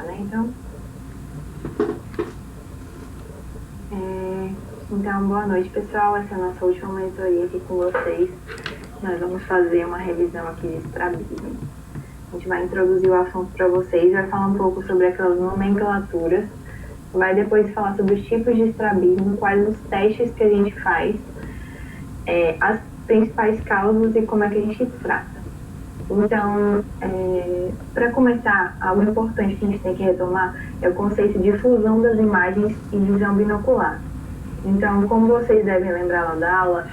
começar, né? Então, boa noite, pessoal. Essa é a nossa última monitoria aqui com vocês. Nós vamos fazer uma revisão aqui de estrabismo. A gente vai introduzir o assunto para vocês, vai falar um pouco sobre aquelas nomenclaturas, vai depois falar sobre os tipos de estrabismo, quais os testes que a gente faz, as principais causas e como é que a gente trata. Então, para começar, algo importante que a gente tem que retomar é o conceito de fusão das imagens e visão binocular. Então, como vocês devem lembrar lá da aula,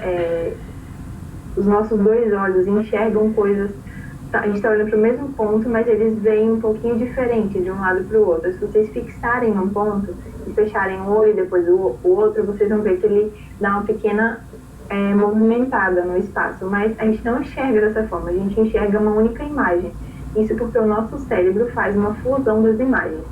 os nossos dois olhos enxergam coisas, a gente está olhando para o mesmo ponto, mas eles veem um pouquinho diferente de um lado para o outro. Se vocês fixarem um ponto e fecharem um olho e depois o outro, vocês vão ver que ele dá uma pequena movimentada no espaço, mas a gente não enxerga dessa forma, a gente enxerga uma única imagem. Isso porque o nosso cérebro faz uma fusão das imagens.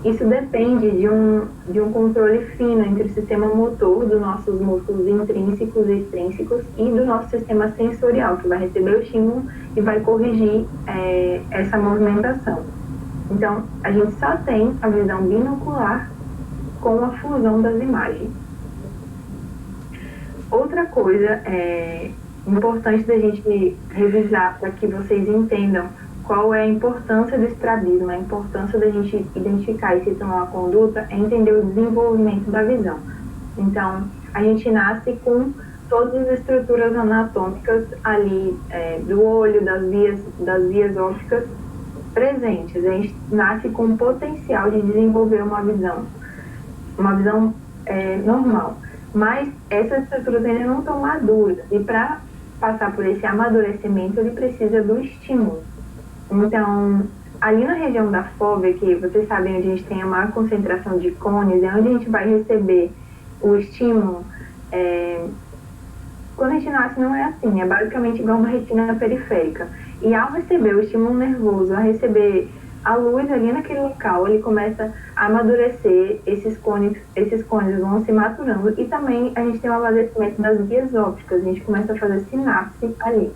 Isso depende de um controle fino entre o sistema motor dos nossos músculos intrínsecos e extrínsecos e do nosso sistema sensorial, que vai receber o estímulo e vai corrigir essa movimentação. Então, a gente só tem a visão binocular com a fusão das imagens. Outra coisa importante da gente revisar para que vocês entendam qual é a importância do estrabismo, a importância da gente identificar e se tomar uma conduta, é entender o desenvolvimento da visão. Então, a gente nasce com todas as estruturas anatômicas ali do olho, das vias ópticas presentes. A gente nasce com o potencial de desenvolver uma visão normal. Mas essas estruturas ainda não estão maduras e para passar por esse amadurecimento ele precisa do estímulo. Então, ali na região da fóvea, que vocês sabem onde a gente tem a maior concentração de cones, é onde a gente vai receber o estímulo. Quando a gente nasce não é assim, é basicamente igual uma retina periférica. E ao receber o estímulo nervoso, ao receber a luz ali naquele local, ele começa a amadurecer, esses cones vão se maturando e também a gente tem o amadurecimento das vias ópticas, a gente começa a fazer sinapse ali.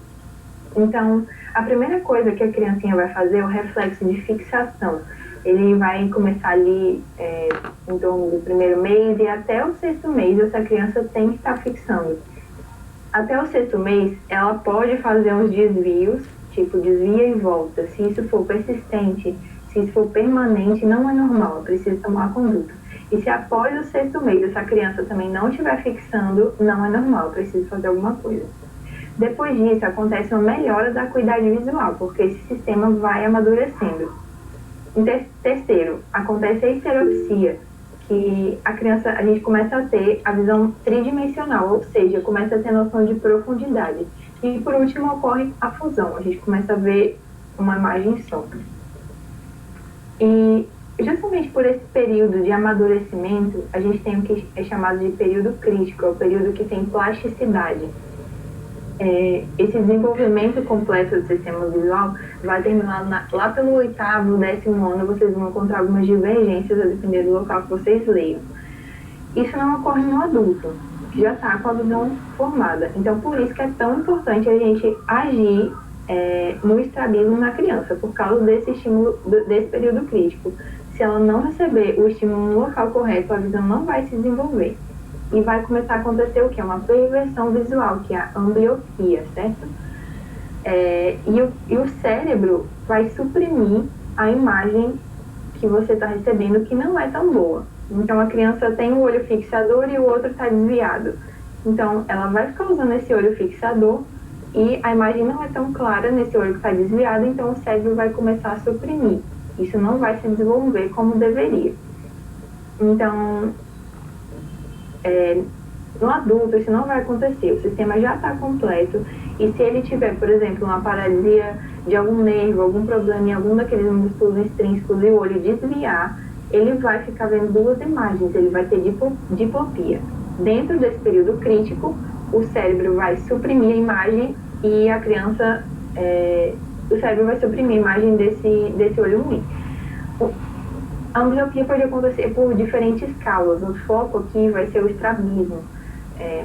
Então, a primeira coisa que a criancinha vai fazer é o reflexo de fixação. Ele vai começar ali em torno do primeiro mês e até o sexto mês essa criança tem que estar fixando. Até o sexto mês, ela pode fazer uns desvios, tipo desvia e volta. Se isso for persistente, se isso for permanente, não é normal, precisa tomar a conduta. E se após o sexto mês essa criança também não estiver fixando, não é normal, precisa fazer alguma coisa. Depois disso, acontece uma melhora da acuidade visual, porque esse sistema vai amadurecendo. Terceiro, acontece a histeropsia, que a gente começa a ter a visão tridimensional, ou seja, começa a ter noção de profundidade. E por último ocorre a fusão, a gente começa a ver uma imagem só. E justamente por esse período de amadurecimento, a gente tem o que é chamado de período crítico, é o período que tem plasticidade. Esse desenvolvimento completo do sistema visual vai terminar lá pelo 8º, 10º ano, vocês vão encontrar algumas divergências a depender do local que vocês leiam. Isso não ocorre no adulto, que já está com a visão formada. Então, por isso que é tão importante a gente agir no estrabismo na criança, por causa desse estímulo, desse período crítico. Se ela não receber o estímulo no local correto, a visão não vai se desenvolver. E vai começar a acontecer o que? Uma perversão visual, que é a ambliopia, certo? E o cérebro vai suprimir a imagem que você está recebendo, que não é tão boa. Então, a criança tem um olho fixador e o outro está desviado. Então, ela vai ficar usando esse olho fixador e a imagem não é tão clara nesse olho que está desviado, então o cérebro vai começar a suprimir. Isso não vai se desenvolver como deveria. Então, no adulto isso não vai acontecer, o sistema já está completo e se ele tiver, por exemplo, uma paralisia de algum nervo, algum problema em algum daqueles músculos extrínsecos e o olho desviar, ele vai ficar vendo duas imagens, ele vai ter diplopia. Dentro desse período crítico, o cérebro vai suprimir a imagem e a criança, o cérebro vai suprimir a imagem desse olho ruim. A ambliopia pode acontecer por diferentes causas. O foco aqui vai ser o estrabismo,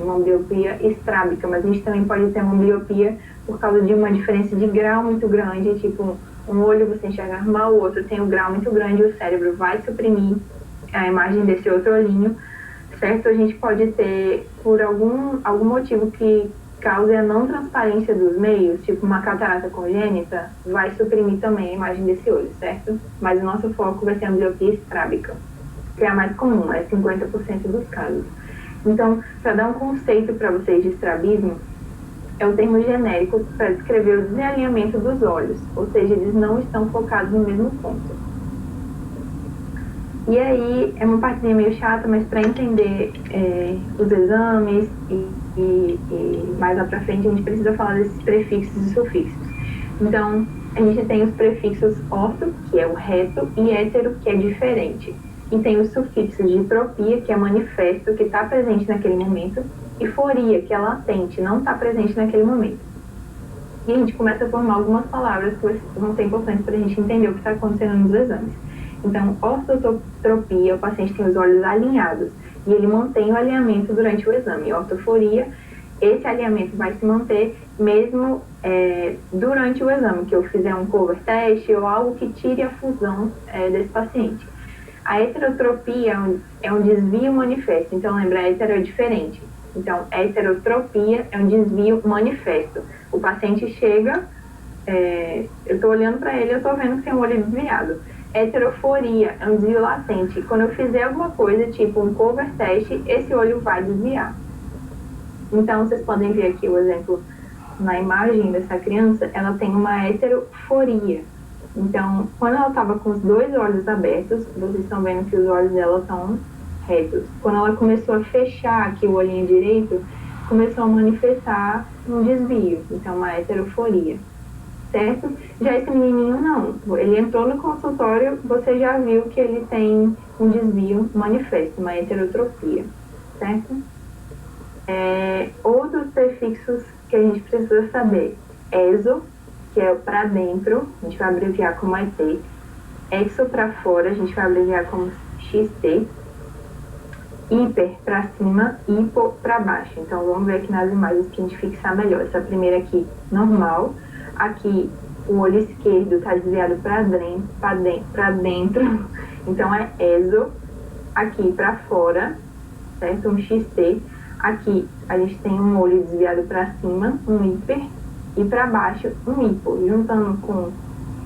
uma ambliopia estrábica, mas a gente também pode ter uma ambliopia por causa de uma diferença de grau muito grande, tipo um olho você enxerga normal, o outro tem um grau muito grande, o cérebro vai suprimir a imagem desse outro olhinho, certo? A gente pode ter, por algum motivo que cause a não transparência dos meios, tipo uma catarata congênita, vai suprimir também a imagem desse olho, certo? Mas o nosso foco vai ser a ambliopia estrábica, que é a mais comum, é 50% dos casos. Então, para dar um conceito para vocês de estrabismo, é um termo genérico para descrever o desalinhamento dos olhos, ou seja, eles não estão focados no mesmo ponto. E aí, é uma partezinha meio chata, mas para entender os exames e mais lá para frente, a gente precisa falar desses prefixos e sufixos. Então, a gente tem os prefixos orto, que é o reto, e hétero, que é diferente. E tem os sufixos de tropia, que é manifesto, que está presente naquele momento, e foria, que é latente, não está presente naquele momento. E a gente começa a formar algumas palavras que vão ser importantes para a gente entender o que está acontecendo nos exames. Então, ortotropia, o paciente tem os olhos alinhados, e ele mantém o alinhamento durante o exame. Ortoforia, esse alinhamento vai se manter mesmo durante o exame, que eu fizer um cover test ou algo que tire a fusão desse paciente. A heterotropia é um desvio manifesto, então lembra, hetero é diferente. Então, heterotropia é um desvio manifesto. O paciente chega, eu estou olhando para ele, eu estou vendo que tem um olho desviado. Heteroforia é um desvio latente. Quando eu fizer alguma coisa, tipo um cover test, esse olho vai desviar. Então, vocês podem ver aqui o exemplo na imagem dessa criança, ela tem uma heteroforia. Então, quando ela estava com os dois olhos abertos, vocês estão vendo que os olhos dela estão retos. Quando ela começou a fechar aqui o olhinho direito, começou a manifestar um desvio, então uma heteroforia, certo? Já esse menininho não, ele entrou no consultório, você já viu que ele tem um desvio manifesto, uma heterotropia, certo? Outros prefixos que a gente precisa saber, exo, que é para dentro, a gente vai abreviar como ET, exo para fora, a gente vai abreviar como XT, hiper para cima, hipo para baixo. Então, vamos ver aqui nas imagens para a gente fixar melhor. Essa primeira aqui, normal. Aqui, o olho esquerdo está desviado para dentro. Então, é exo. Aqui para fora, certo? Um XT. Aqui, a gente tem um olho desviado para cima, um hiper. E para baixo, um hipo. Juntando com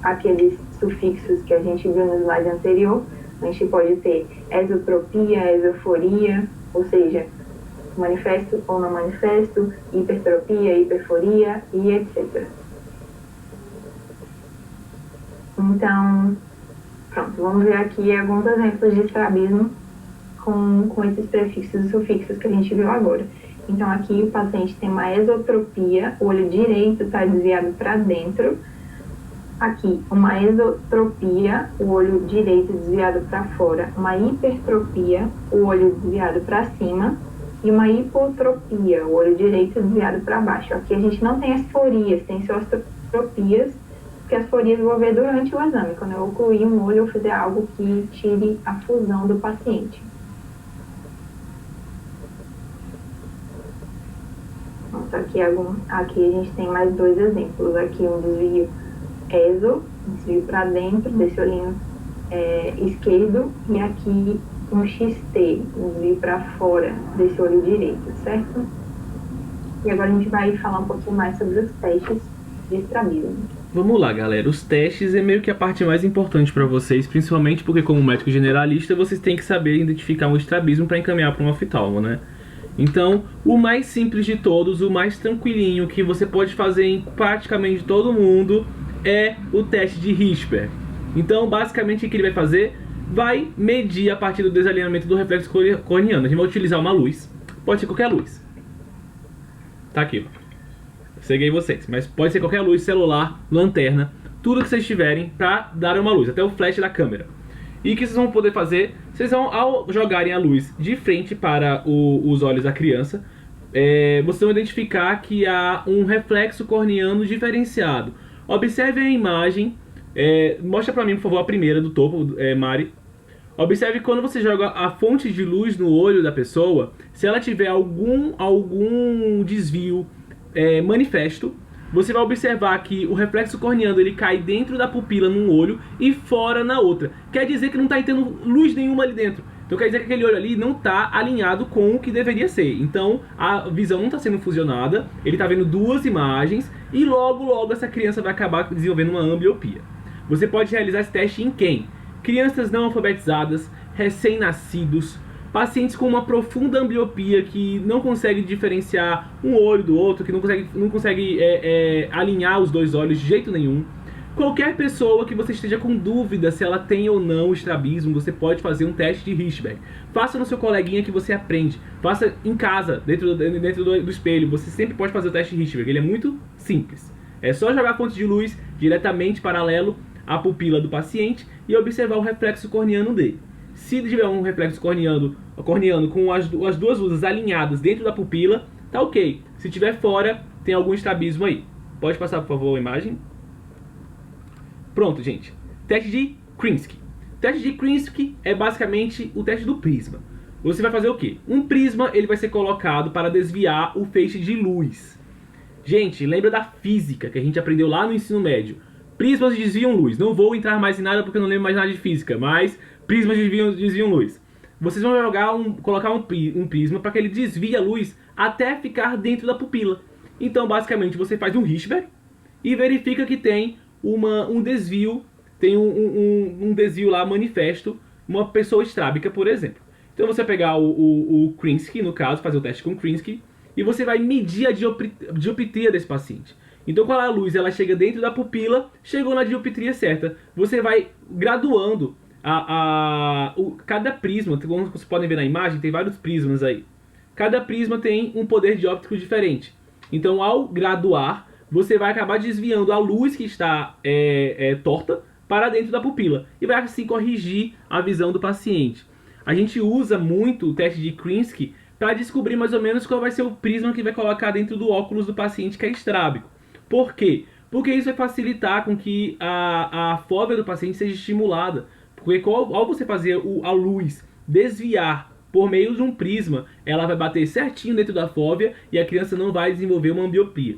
aqueles sufixos que a gente viu no slide anterior, a gente pode ter exotropia, exoforia, ou seja, manifesto ou não manifesto, hipertropia, hiperforia e etc. Então, pronto, vamos ver aqui alguns exemplos de estrabismo com esses prefixos e sufixos que a gente viu agora. Então, aqui o paciente tem uma exotropia, o olho direito está desviado para dentro. Aqui, uma exotropia, o olho direito desviado para fora. Uma hipertropia, o olho desviado para cima. E uma hipotropia, o olho direito desviado para baixo. Aqui a gente não tem as forias, tem só as tropias, que as forias eu vou ver durante o exame, quando eu ocluir um olho ou fizer algo que tire a fusão do paciente. Nossa, aqui a gente tem mais dois exemplos. Aqui um desvio exo, desvio para dentro desse olhinho esquerdo, e aqui um XT, um desvio para fora desse olho direito, certo? E agora a gente vai falar um pouquinho mais sobre os testes de estrabismo. Vamos lá, galera. Os testes é meio que a parte mais importante para vocês, principalmente porque, como médico generalista, vocês têm que saber identificar um estrabismo para encaminhar para um oftalmo, né? Então, o mais simples de todos, o mais tranquilinho, que você pode fazer em praticamente todo mundo, é o teste de Hirschberg. Então, basicamente, o que ele vai fazer? Vai medir a partir do desalinhamento do reflexo corneano. A gente vai utilizar uma luz, pode ser qualquer luz. Tá aqui, ó. Ceguei vocês, mas pode ser qualquer luz, celular, lanterna, tudo que vocês tiverem para dar uma luz, até o flash da câmera. E o que vocês vão poder fazer? Vocês vão, ao jogarem a luz de frente para os olhos da criança, vocês vão identificar que há um reflexo corneano diferenciado. Observe a imagem, mostra para mim, por favor, a primeira do topo, Mari. Observe quando você joga a fonte de luz no olho da pessoa, se ela tiver algum desvio manifesto, você vai observar que o reflexo corneano ele cai dentro da pupila num olho e fora na outra. Quer dizer que não está entrando luz nenhuma ali dentro. Então quer dizer que aquele olho ali não está alinhado com o que deveria ser. Então a visão não está sendo fusionada, ele está vendo duas imagens e logo essa criança vai acabar desenvolvendo uma ambliopia. Você pode realizar esse teste em quem? Crianças não alfabetizadas, recém-nascidos, pacientes com uma profunda ambliopia que não consegue diferenciar um olho do outro, que não consegue alinhar os dois olhos de jeito nenhum. Qualquer pessoa que você esteja com dúvida se ela tem ou não estrabismo, você pode fazer um teste de Hirschberg. Faça no seu coleguinha que você aprende. Faça em casa, dentro do espelho. Você sempre pode fazer o teste de Hirschberg. Ele é muito simples. É só jogar a fonte de luz diretamente paralelo à pupila do paciente e observar o reflexo corneano dele. Se tiver um reflexo corneano com as duas luzes alinhadas dentro da pupila, tá ok. Se tiver fora, tem algum estrabismo aí. Pode passar, por favor, a imagem. Pronto, gente. Teste de Krinsky. O teste de Krinsky é basicamente o teste do prisma. Você vai fazer o quê? Um prisma ele vai ser colocado para desviar o feixe de luz. Gente, lembra da física que a gente aprendeu lá no ensino médio. Prismas desviam luz. Não vou entrar mais em nada porque eu não lembro mais nada de física, mas prismas desviam luz. Vocês vão colocar um prisma para que ele desvie a luz até ficar dentro da pupila. Então, basicamente, você faz um Hirschberg e verifica que tem um desvio, tem um desvio lá manifesto, uma pessoa estrábica, por exemplo. Então você vai pegar o Krinsky, no caso, fazer o teste com Krinsky, e você vai medir a dioptria desse paciente. Então quando a luz ela chega dentro da pupila, chegou na dioptria certa. Você vai graduando cada prisma, como vocês podem ver na imagem, tem vários prismas aí. Cada prisma tem um poder dióptrico diferente. Então ao graduar, você vai acabar desviando a luz que está torta para dentro da pupila e vai assim corrigir a visão do paciente. A gente usa muito o teste de Krinsky para descobrir mais ou menos qual vai ser o prisma que vai colocar dentro do óculos do paciente que é estrábico. Por quê? Porque isso vai facilitar com que a fóvea do paciente seja estimulada. Porque ao você fazer a luz desviar por meio de um prisma, ela vai bater certinho dentro da fóvea e a criança não vai desenvolver uma ambliopia.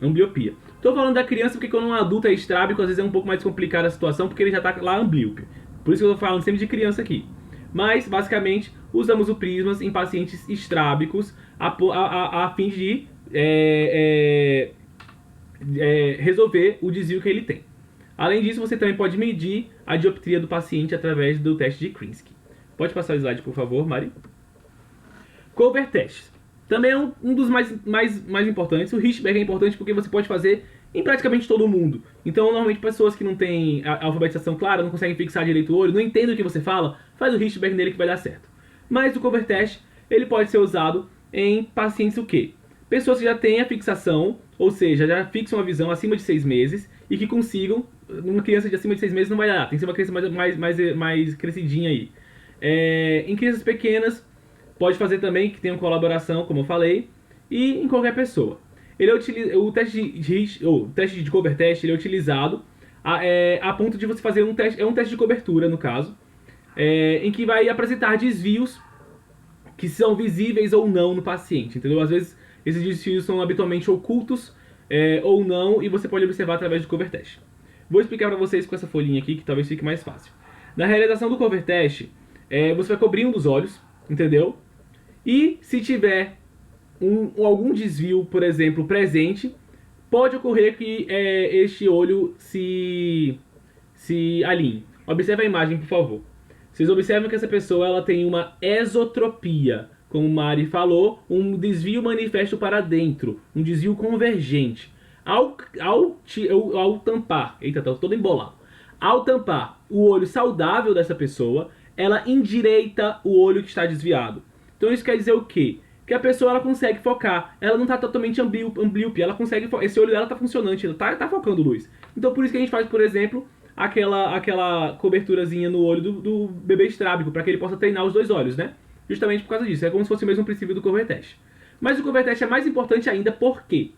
Estou falando da criança porque quando um adulto é estrábico, às vezes é um pouco mais complicada a situação porque ele já está lá amblíope. Por isso que eu estou falando sempre de criança aqui. Mas, basicamente, usamos o prismas em pacientes estrábicos a fim de resolver o desvio que ele tem. Além disso, você também pode medir a dioptria do paciente através do teste de Krinsky. Pode passar o slide, por favor, Mari? Cover test. Também é um dos mais importantes. O Hirschberg é importante porque você pode fazer em praticamente todo mundo. Então, normalmente, pessoas que não têm a alfabetização clara, não conseguem fixar direito o olho, não entendem o que você fala, faz o Hirschberg nele que vai dar certo. Mas o cover test, ele pode ser usado em pacientes o quê? Pessoas que já têm a fixação, ou seja, já fixam a visão acima de 6 meses e que consigam, uma criança de acima de 6 meses não vai dar, tem que ser uma criança mais crescidinha aí. Em crianças pequenas, pode fazer também, que tenham colaboração, como eu falei, e em qualquer pessoa. O teste de cover test ele é utilizado a ponto de você fazer um teste de cobertura, no caso, em que vai apresentar desvios que são visíveis ou não no paciente, entendeu? Às vezes esses desvios são habitualmente ocultos ou não, e você pode observar através do cover test. Vou explicar para vocês com essa folhinha aqui, que talvez fique mais fácil. Na realização do cover test, você vai cobrir um dos olhos, entendeu? E se tiver algum desvio, por exemplo, presente, pode ocorrer que este olho se alinhe. Observe a imagem, por favor. Vocês observam que essa pessoa ela tem uma esotropia, como Mari falou, um desvio manifesto para dentro, um desvio convergente. Ao tampar, eita, tá todo embolado. Ao tampar o olho saudável dessa pessoa, ela endireita o olho que está desviado. Então isso quer dizer o quê? Que a pessoa ela consegue focar, ela não está totalmente amblíope, ela consegue, esse olho dela está funcionante, ela tá focando luz. Então por isso que a gente faz, por exemplo, aquela coberturazinha no olho do bebê estrábico, para que ele possa treinar os dois olhos, né? Justamente por causa disso, é como se fosse o mesmo princípio do cover test. Mas o cover test é mais importante ainda, por quê?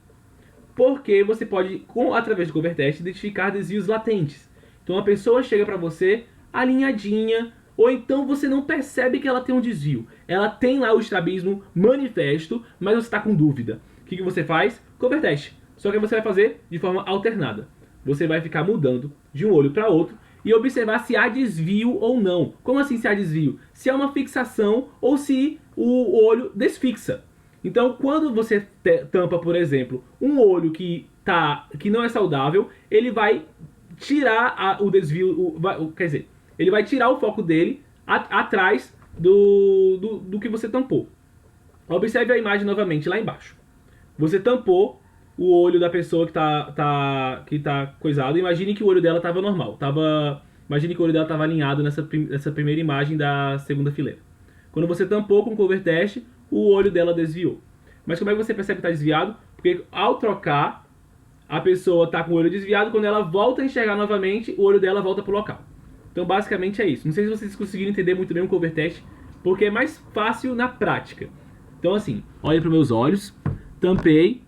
Porque você pode, através do cover test, identificar desvios latentes. Então a pessoa chega para você alinhadinha, ou então você não percebe que ela tem um desvio. Ela tem lá o estrabismo manifesto, mas você está com dúvida. O que você faz? Cover test. Só que você vai fazer de forma alternada. Você vai ficar mudando de um olho para outro e observar se há desvio ou não. Como assim se há desvio? Se há uma fixação ou se o olho desfixa. Então, quando você tampa, por exemplo, um olho que não é saudável, ele vai tirar o desvio, quer dizer, ele vai tirar o foco dele atrás do que você tampou. Observe a imagem novamente lá embaixo. Você tampou o olho da pessoa que tá coisado. Imagine que o olho dela estava normal. Imagine que o olho dela estava alinhado nessa primeira imagem da segunda fileira. Quando você tampou com o cover test, o olho dela desviou. Mas como é que você percebe que está desviado? Porque ao trocar, a pessoa está com o olho desviado. Quando ela volta a enxergar novamente, o olho dela volta para o local. Então basicamente é isso. Não sei se vocês conseguiram entender muito bem o cover test, porque é mais fácil na prática. Então assim, olhem para os meus olhos, tampei.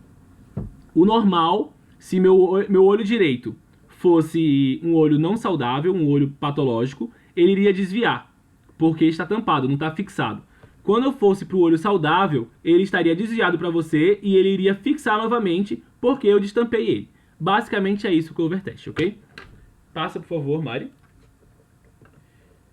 O normal, se meu olho direito fosse um olho não saudável, um olho patológico, ele iria desviar, porque está tampado, não está fixado. Quando eu fosse para o olho saudável, ele estaria desviado para você e ele iria fixar novamente, porque eu destampei ele. Basicamente é isso o cover test, ok? Passa, por favor, Mari.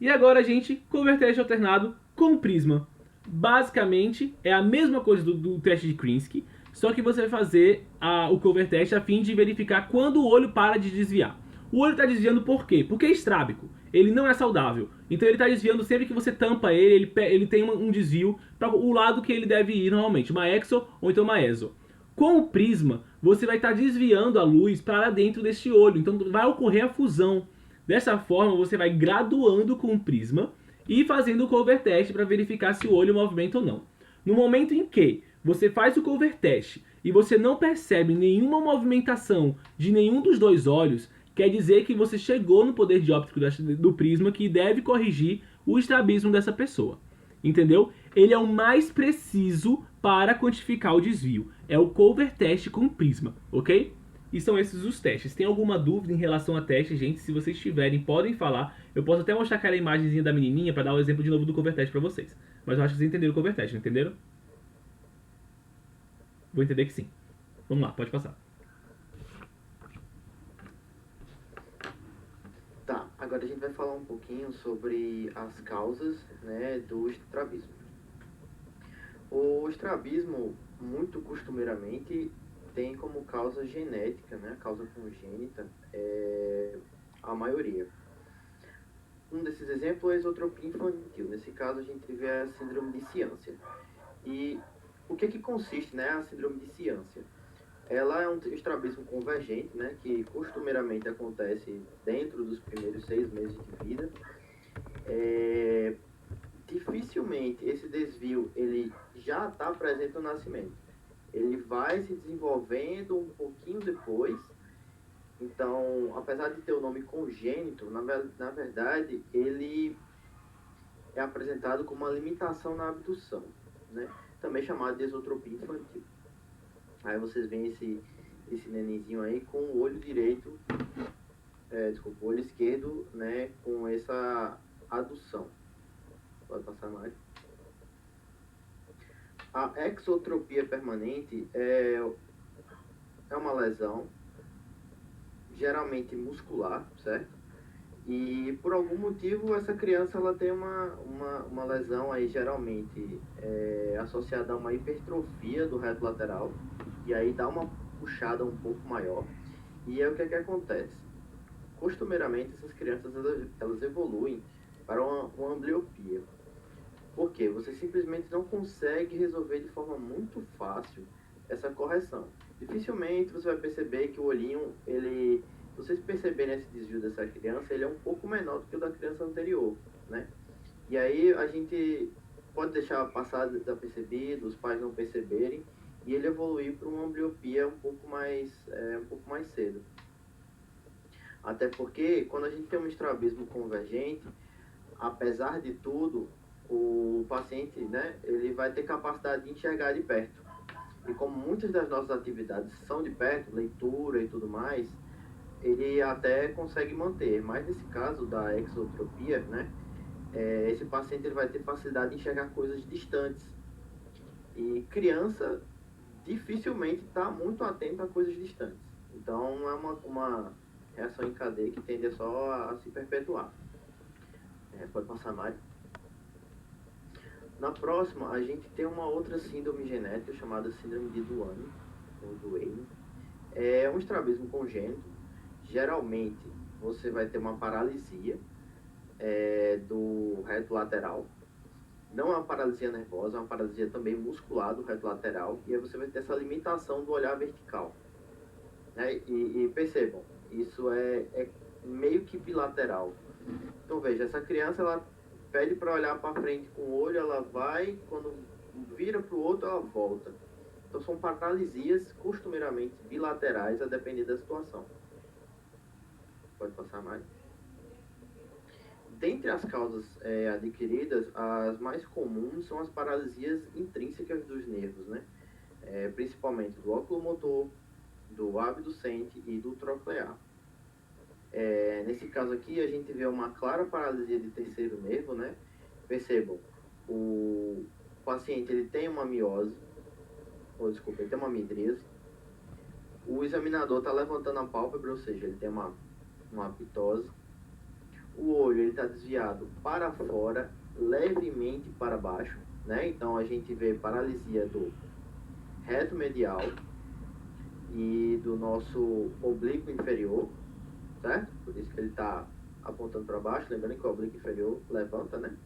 E agora, gente, cover test alternado com prisma. Basicamente, é a mesma coisa do teste de Krinsky, só que você vai fazer o cover test a fim de verificar quando o olho para de desviar. O olho está desviando por quê? Porque é estrábico. Ele não é saudável. Então ele está desviando sempre que você tampa ele tem um desvio para o lado que ele deve ir normalmente. Uma exo ou então uma ESO. Com o prisma, você vai estar desviando a luz para dentro deste olho. Então vai ocorrer a fusão. Dessa forma, você vai graduando com o prisma e fazendo o cover test para verificar se o olho movimenta ou não. No momento em que você faz o cover test e você não percebe nenhuma movimentação de nenhum dos dois olhos, quer dizer que você chegou no poder dióptrico do prisma que deve corrigir o estrabismo dessa pessoa. Entendeu? Ele é o mais preciso para quantificar o desvio. É o cover test com prisma, ok? E são esses os testes. Tem alguma dúvida em relação a teste, gente? Se vocês tiverem, podem falar. Eu posso até mostrar aquela imagenzinha da menininha para dar o exemplo de novo do cover test para vocês. Mas eu acho que vocês entenderam o cover test, não entenderam? Vou entender que sim. Vamos lá, pode passar. Tá, agora a gente vai falar um pouquinho sobre as causas, né, do estrabismo. O estrabismo, muito costumeiramente, tem como causa genética, né, causa congênita, a maioria. Um desses exemplos é a exotropia infantil. Nesse caso, a gente vê a síndrome de Ciância. E o que consiste, né, a síndrome de Ciância? Ela é um estrabismo convergente, né, que costumeiramente acontece dentro dos primeiros 6 meses de vida. Dificilmente esse desvio ele já está presente no nascimento. Ele vai se desenvolvendo um pouquinho depois. Então, apesar de ter o nome congênito, na verdade, ele é apresentado como uma limitação na abdução, né? Também chamado de exotropia infantil. Aí vocês veem esse nenenzinho aí com o olho direito, o olho esquerdo, né, com essa adução. Pode passar mais. A exotropia permanente é uma lesão, geralmente muscular, certo? E por algum motivo essa criança ela tem uma lesão aí geralmente associada a uma hipertrofia do reto lateral, e aí dá uma puxada um pouco maior. E é o que acontece? Costumeiramente essas crianças elas evoluem para uma ambliopia. Por quê? Você simplesmente não consegue resolver de forma muito fácil essa correção. Dificilmente você vai perceber que o olhinho, se vocês perceberem esse desvio dessa criança, ele é um pouco menor do que o da criança anterior, né? E aí a gente pode deixar passar desapercebido, os pais não perceberem, e ele evoluir para uma ambliopia um pouco mais cedo. Até porque, quando a gente tem um estrabismo convergente, apesar de tudo, o paciente, né, ele vai ter capacidade de enxergar de perto. E como muitas das nossas atividades são de perto, leitura e tudo mais, ele até consegue manter. Mas nesse caso da exotropia, né, esse paciente ele vai ter facilidade de enxergar coisas distantes. E criança dificilmente está muito atento a coisas distantes. Então é uma reação em cadeia que tende só a se perpetuar. Pode passar mais. Na próxima, a gente tem uma outra síndrome genética chamada síndrome de Duane, ou Duane. É um estrabismo congênito. Geralmente, você vai ter uma paralisia do reto lateral. Não é uma paralisia nervosa, é uma paralisia também muscular do reto lateral. E aí você vai ter essa limitação do olhar vertical. Né? E percebam, isso é meio que bilateral. Então veja, essa criança ela pede para olhar para frente com o olho, ela vai, quando vira para o outro, ela volta. Então são paralisias costumeiramente bilaterais, a depender da situação. Pode passar mais. Dentre as causas adquiridas, as mais comuns são as paralisias intrínsecas dos nervos, né? Principalmente do oculomotor, do abducente e do troclear. Nesse caso aqui, a gente vê uma clara paralisia de terceiro nervo, né? Percebam, o paciente ele tem uma miose, ele tem uma midríase. O examinador está levantando a pálpebra, ou seja, ele tem uma ptose. O olho está desviado para fora, levemente para baixo, né? Então a gente vê paralisia do reto medial e do nosso oblíquo inferior, certo? Por isso que ele está apontando para baixo, lembrando que o oblíquo inferior levanta, né?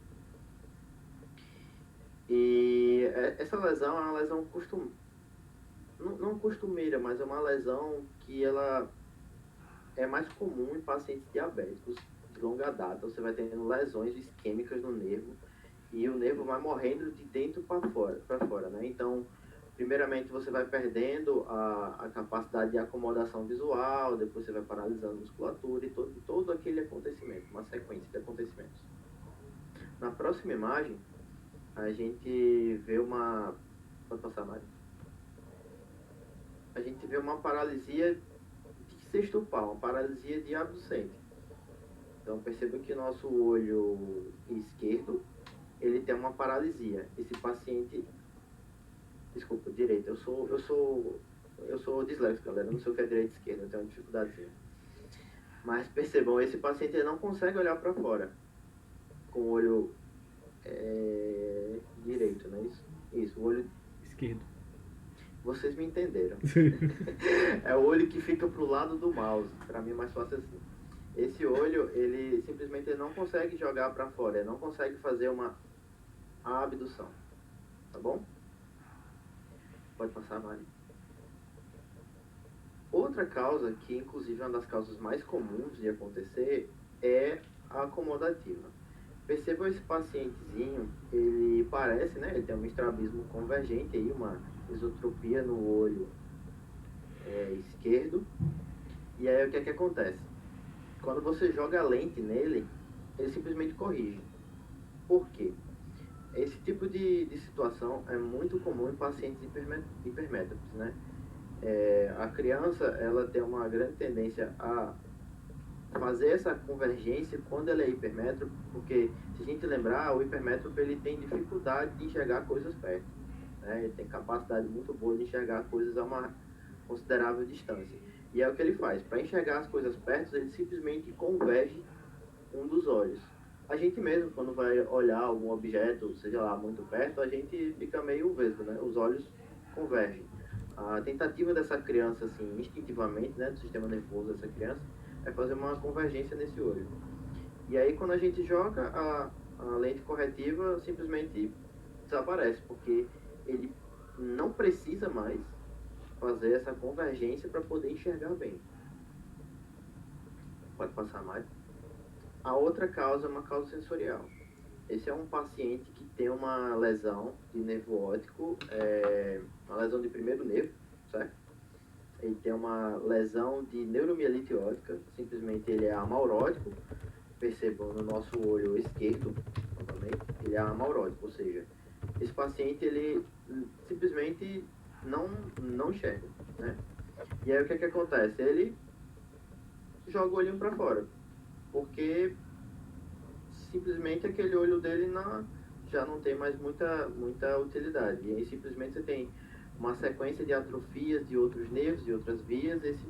E essa lesão é uma lesão não costumeira, mas é uma lesão que ela é mais comum em pacientes diabéticos de longa data. Você vai tendo lesões isquêmicas no nervo e o nervo vai morrendo de dentro para fora, né? Então, primeiramente você vai perdendo a capacidade de acomodação visual, depois você vai paralisando a musculatura e todo aquele acontecimento, uma sequência de acontecimentos. Na próxima imagem, a gente vê uma... Pode passar, Mário? A gente vê uma paralisia de sexto pau, uma paralisia de abducente. Então perceba que o nosso olho esquerdo, ele tem uma paralisia. Esse paciente... Desculpa, direito. Eu sou disléxico, galera. Eu não sei o que é direita e esquerda, eu tenho uma dificuldadezinha. Mas percebam, esse paciente ele não consegue olhar para fora com o olho direito, não é isso? Isso, o olho Esquerdo. Vocês me entenderam. É o olho que fica pro lado do mouse. Para mim é mais fácil assim. Esse olho, ele simplesmente não consegue jogar para fora, ele não consegue fazer uma abdução. Tá bom? Pode passar, Mari. Outra causa, que inclusive é uma das causas mais comuns de acontecer, é a acomodativa. Percebam esse pacientezinho, ele parece, né? Ele tem um estrabismo convergente aí, uma esotropia no olho esquerdo. E aí o que é que acontece? Quando você joga a lente nele, ele simplesmente corrige. Por quê? Esse tipo de situação é muito comum em pacientes hipermétropes, né? A criança, ela tem uma grande tendência a fazer essa convergência quando ela é hipermétrope, porque se a gente lembrar, o hipermétrope ele tem dificuldade de enxergar coisas perto, né? Ele tem capacidade muito boa de enxergar coisas a uma considerável distância. E é o que ele faz, para enxergar as coisas perto, ele simplesmente converge um dos olhos. A gente mesmo, quando vai olhar algum objeto, seja lá muito perto, a gente fica meio vesgo, né? Os olhos convergem. A tentativa dessa criança, assim, instintivamente, né, do sistema nervoso dessa criança, é fazer uma convergência nesse olho. E aí, quando a gente joga a lente corretiva, simplesmente desaparece, porque ele não precisa mais fazer essa convergência para poder enxergar bem. Pode passar mais. A outra causa é uma causa sensorial. Esse é um paciente que tem uma lesão de nervo óptico, uma lesão de primeiro nervo, certo? Ele tem uma lesão de neuromielite óptica, simplesmente ele é amaurótico. Percebam, no nosso olho esquerdo, novamente, ele é amaurótico, ou seja, esse paciente ele simplesmente não enxerga, né? E aí o que é que acontece? Ele joga o olhinho para fora, porque simplesmente aquele olho dele já não tem mais muita utilidade. E aí simplesmente você tem uma sequência de atrofias de outros nervos, de outras vias, esse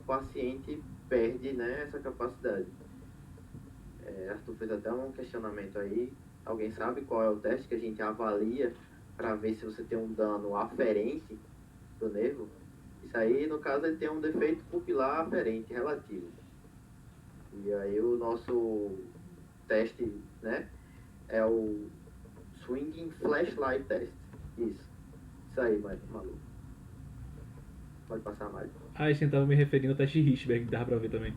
paciente perde, né, essa capacidade. Arthur fez até um questionamento aí. Alguém sabe qual é o teste que a gente avalia para ver se você tem um dano aferente do nervo? Isso aí, no caso, ele tem um defeito pupilar aferente relativo. E aí o nosso teste, né, é o Swinging Flashlight Test. Isso aí, maluco. Pode passar mais. A gente tava me referindo ao teste Hirschberg, que dava pra ver também.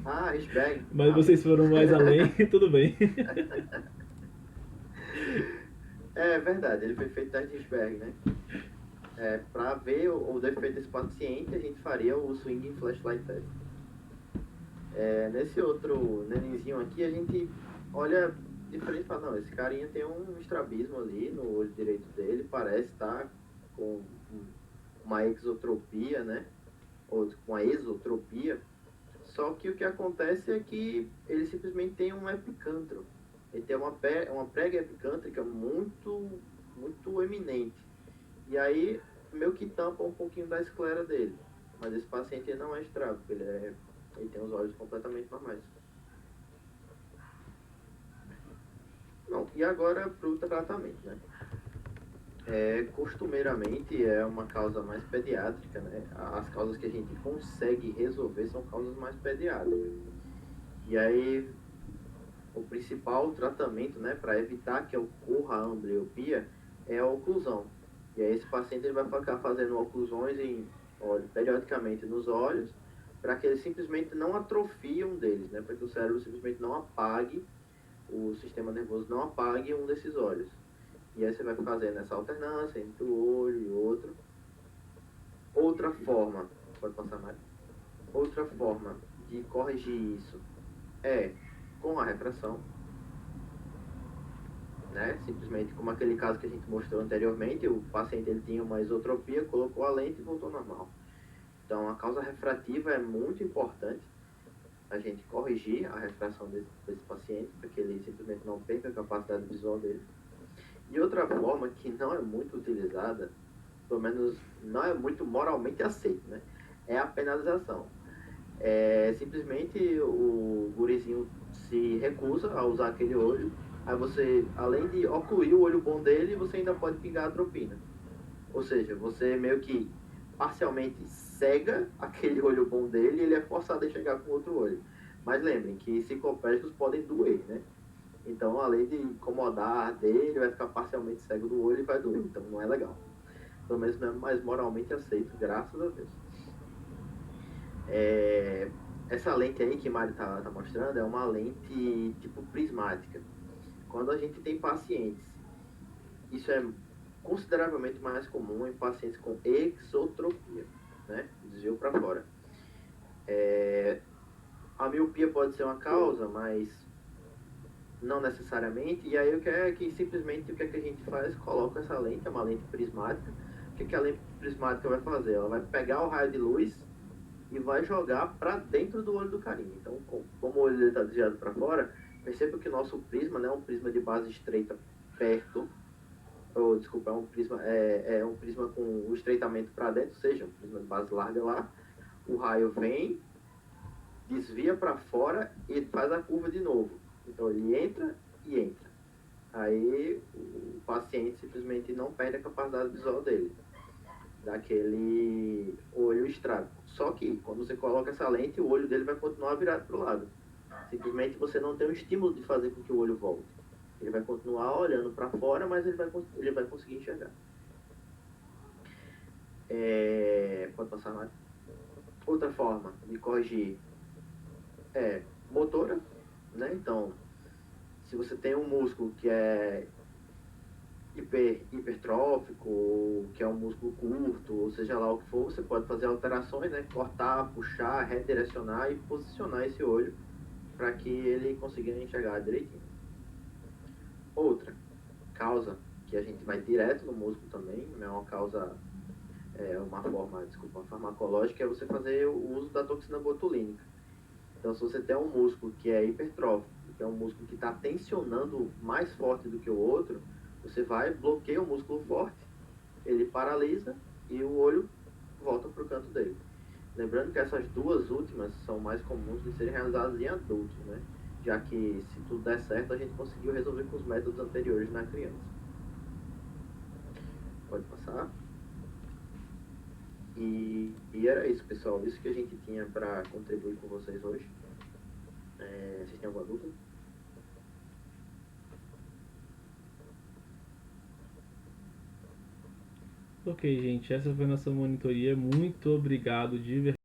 Ah, Hirschberg. Mas vocês foram mais além, tudo bem. É verdade, ele foi feito teste Hirschberg, né? Para ver o defeito desse paciente, a gente faria o Swinging Flashlight Test. Nesse outro nenenzinho aqui, a gente olha diferente e fala, não, esse carinha tem um estrabismo ali no olho direito dele, parece estar com uma exotropia, né? Ou com uma esotropia. Só que o que acontece é que ele simplesmente tem um epicantro. Ele tem uma prega epicântrica muito, muito eminente. E aí, meio que tampa um pouquinho da esclera dele. Mas esse paciente não é estrábico, ele tem os olhos completamente normais. Bom, e agora para o tratamento, né? Costumeiramente é uma causa mais pediátrica, né? As causas que a gente consegue resolver são causas mais pediátricas. E aí, o principal tratamento, né, para evitar que ocorra a ambliopia é a oclusão. E aí esse paciente ele vai ficar fazendo oclusões periodicamente nos olhos, para que eles simplesmente não atrofiem um deles, né? Para que o cérebro simplesmente não apague, o sistema nervoso não apague um desses olhos. E aí você vai fazendo essa alternância entre um olho e outro. Outra forma, pode passar mais? Outra forma de corrigir isso é com a refração, né? Simplesmente como aquele caso que a gente mostrou anteriormente, o paciente ele tinha uma esotropia, colocou a lente e voltou normal. Então a causa refrativa é muito importante, a gente corrigir a refração desse paciente, para que ele simplesmente não perca a capacidade visual dele. E outra forma que não é muito utilizada, pelo menos não é muito moralmente aceita, né? É a penalização. Simplesmente o gurizinho se recusa a usar aquele olho, aí você, além de ocluir o olho bom dele, você ainda pode pingar a atropina. Ou seja, você meio que parcialmente cega aquele olho bom dele e ele é forçado a enxergar com outro olho. Mas lembrem que ciclopédicos podem doer, né? Então, além de incomodar, arder, ele vai ficar parcialmente cego do olho e vai doer. Então, não é legal. Pelo menos não é mais moralmente aceito, graças a Deus. Essa lente aí que Mário tá mostrando é uma lente tipo prismática. Quando a gente tem pacientes, isso é consideravelmente mais comum em pacientes com exotropia, né? Desvio para fora. A miopia pode ser uma causa, mas não necessariamente. E aí o que é que simplesmente o que é que a gente faz? Coloca essa lente, é uma lente prismática. O que é que a lente prismática vai fazer? Ela vai pegar o raio de luz e vai jogar para dentro do olho do carinha. Então, como o olho dele está desviado para fora, perceba que o nosso prisma, né, é um prisma de base estreita perto, ou desculpa, é um prisma com o estreitamento para dentro, ou seja, um prisma de base larga lá. O raio vem, desvia para fora e faz a curva de novo. Então ele entra e entra. Aí o paciente simplesmente não perde a capacidade visual dele, daquele olho estrábico. Só que quando você coloca essa lente, o olho dele vai continuar virado para o lado. Simplesmente você não tem o estímulo de fazer com que o olho volte. Ele vai continuar olhando para fora, mas ele vai conseguir enxergar. Pode passar mais. Outra forma de corrigir é motora, né? Então, se você tem um músculo que é hipertrófico, que é um músculo curto, ou seja lá o que for, você pode fazer alterações, né? Cortar, puxar, redirecionar e posicionar esse olho para que ele consiga enxergar direitinho. Outra causa que a gente vai direto no músculo também, não é uma causa, uma farmacológica, é você fazer o uso da toxina botulínica. Então, se você tem um músculo que é hipertrófico, que é um músculo que está tensionando mais forte do que o outro, você vai bloquear o músculo forte ele paralisa e o olho volta para o canto dele. Lembrando que essas duas últimas são mais comuns de serem realizadas em adultos, né? Já que, se tudo der certo, a gente conseguiu resolver com os métodos anteriores na criança. Pode passar. E era isso, pessoal. Isso que a gente tinha para contribuir com vocês hoje. Vocês têm alguma dúvida? Ok, gente, essa foi a nossa monitoria. Muito obrigado de verdade.